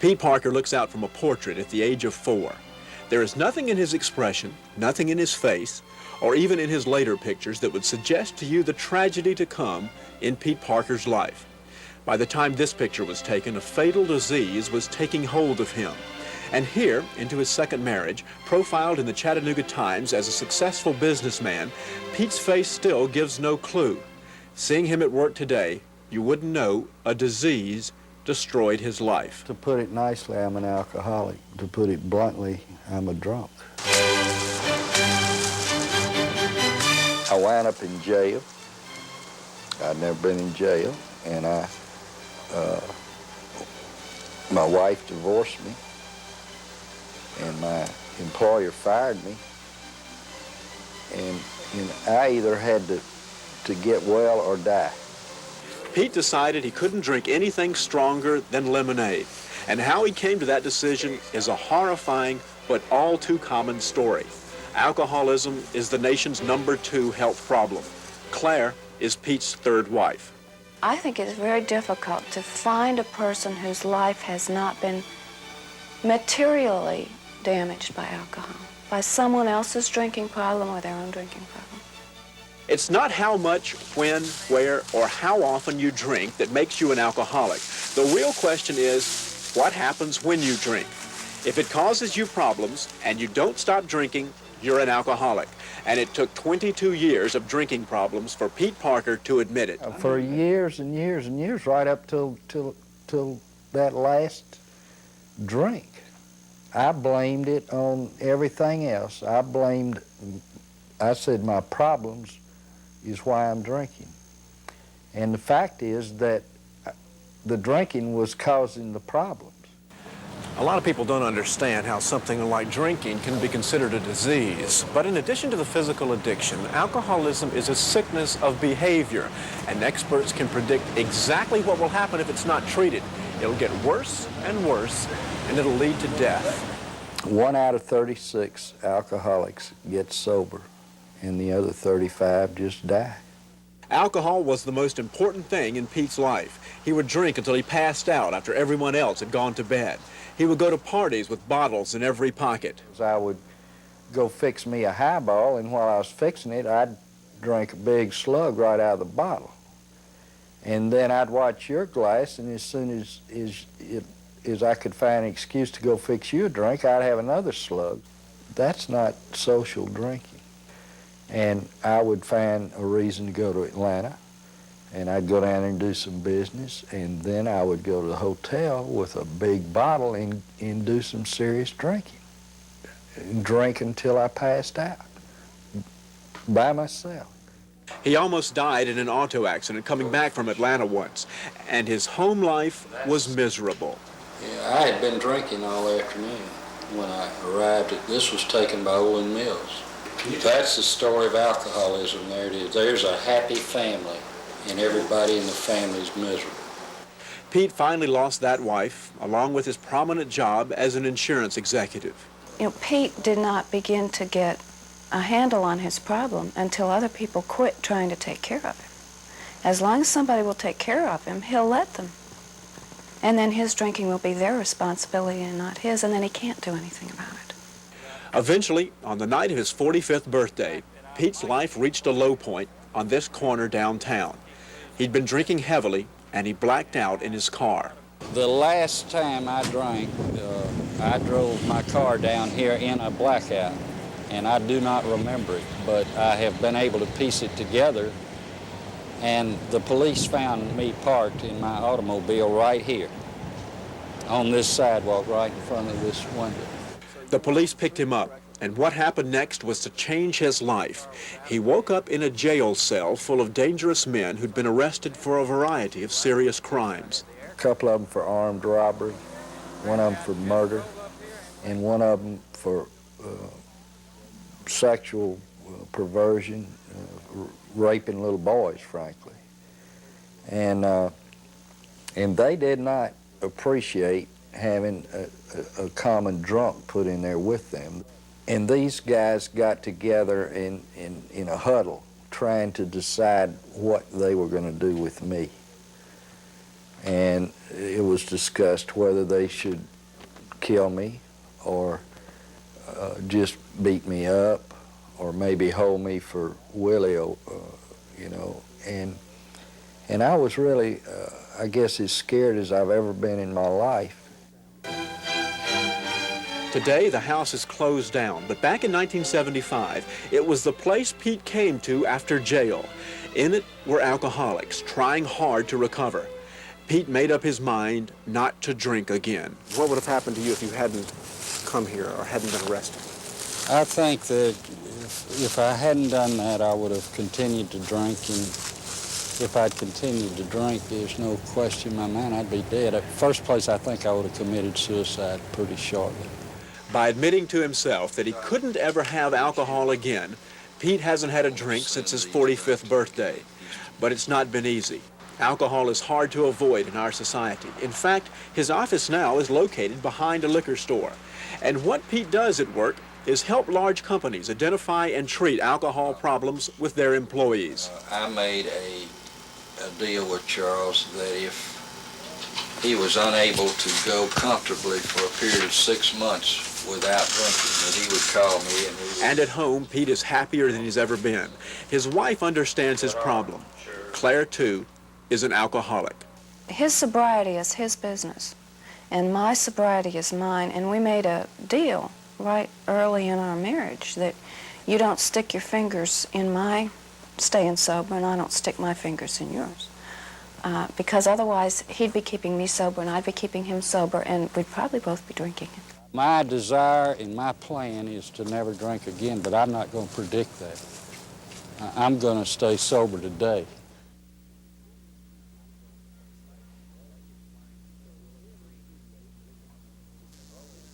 Pete Parker looks out from a portrait at the age of 4. There is nothing in his expression, nothing in his face, or even in his later pictures that would suggest to you the tragedy to come in Pete Parker's life. By the time this picture was taken, a fatal disease was taking hold of him. And here, into his second marriage, profiled in the Chattanooga Times as a successful businessman, Pete's face still gives no clue. Seeing him at work today, you wouldn't know a disease destroyed his life. To put it nicely, I'm an alcoholic. To put it bluntly, I'm a drunk. I wound up in jail. I'd never been in jail, and my wife divorced me, and my employer fired me, and I either had to get well or die. Pete decided he couldn't drink anything stronger than lemonade, and how he came to that decision is a horrifying but all too common story. Alcoholism is the nation's #2 health problem. Claire is Pete's third wife. I think it's very difficult to find a person whose life has not been materially damaged by alcohol, by someone else's drinking problem or their own drinking problem. It's not how much, when, where, or how often you drink that makes you an alcoholic. The real question is, what happens when you drink? If it causes you problems and you don't stop drinking, you're an alcoholic. And it took 22 years of drinking problems for Pete Parker to admit it. For years and years and years, right up till that last drink, I blamed it on everything else. I said my problems is why I'm drinking. And the fact is that the drinking was causing the problems. A lot of people don't understand how something like drinking can be considered a disease. But in addition to the physical addiction, alcoholism is a sickness of behavior, and experts can predict exactly what will happen if it's not treated. It'll get worse and worse, and it'll lead to death. 1 out of 36 alcoholics get sober, and the other 35 just die. Alcohol was the most important thing in Pete's life. He would drink until he passed out after everyone else had gone to bed. He would go to parties with bottles in every pocket. I would go fix me a highball, and while I was fixing it, I'd drink a big slug right out of the bottle. And then I'd watch your glass, and as soon as I could find an excuse to go fix you a drink, I'd have another slug. That's not social drinking. And I would find a reason to go to Atlanta, and I'd go down there and do some business, and then I would go to the hotel with a big bottle and do some serious drinking. And drink until I passed out, by myself. He almost died in an auto accident coming back from Atlanta once, and his home life was miserable. Yeah, I had been drinking all afternoon when I arrived. This was taken by Olin Mills. That's the story of alcoholism. There it is. There's a happy family, and everybody in the family is miserable. Pete finally lost that wife, along with his prominent job as an insurance executive. You know, Pete did not begin to get a handle on his problem until other people quit trying to take care of him. As long as somebody will take care of him, he'll let them. And then his drinking will be their responsibility and not his, and then he can't do anything about it. Eventually, on the night of his 45th birthday, Pete's life reached a low point on this corner downtown. He'd been drinking heavily, and he blacked out in his car. The last time I drank, I drove my car down here in a blackout, and I do not remember it, but I have been able to piece it together, and the police found me parked in my automobile right here, on this sidewalk right in front of this window. The police picked him up, and what happened next was to change his life. He woke up in a jail cell full of dangerous men who'd been arrested for a variety of serious crimes. A couple of them for armed robbery, one of them for murder, and one of them for sexual perversion, raping little boys, frankly. And they did not appreciate having a common drunk put in there with them. And these guys got together in a huddle trying to decide what they were going to do with me. And it was discussed whether they should kill me or just beat me up or maybe hold me for Willie, you know. And I was really, I guess, as scared as I've ever been in my life. Today, the house is closed down, but back in 1975, it was the place Pete came to after jail. In it were alcoholics trying hard to recover. Pete made up his mind not to drink again. What would have happened to you if you hadn't come here or hadn't been arrested? I think that if I hadn't done that, I would have continued to drink, and if I'd continued to drink, there's no question in my mind I'd be dead. At first place, I think I would have committed suicide pretty shortly. By admitting to himself that he couldn't ever have alcohol again, Pete hasn't had a drink since his 45th birthday. But it's not been easy. Alcohol is hard to avoid in our society. In fact, his office now is located behind a liquor store. And what Pete does at work is help large companies identify and treat alcohol problems with their employees. I made a deal with Charles that if he was unable to go comfortably for a period of 6 months without drinking, that he would call me. And at home, Pete is happier than he's ever been. His wife understands his problem. Claire, too, is an alcoholic. His sobriety is his business, and my sobriety is mine, and we made a deal right early in our marriage that you don't stick your fingers in my staying sober, and I don't stick my fingers in yours. Because otherwise, he'd be keeping me sober, and I'd be keeping him sober, and we'd probably both be drinking. My desire and my plan is to never drink again, but I'm not going to predict that. I'm going to stay sober today.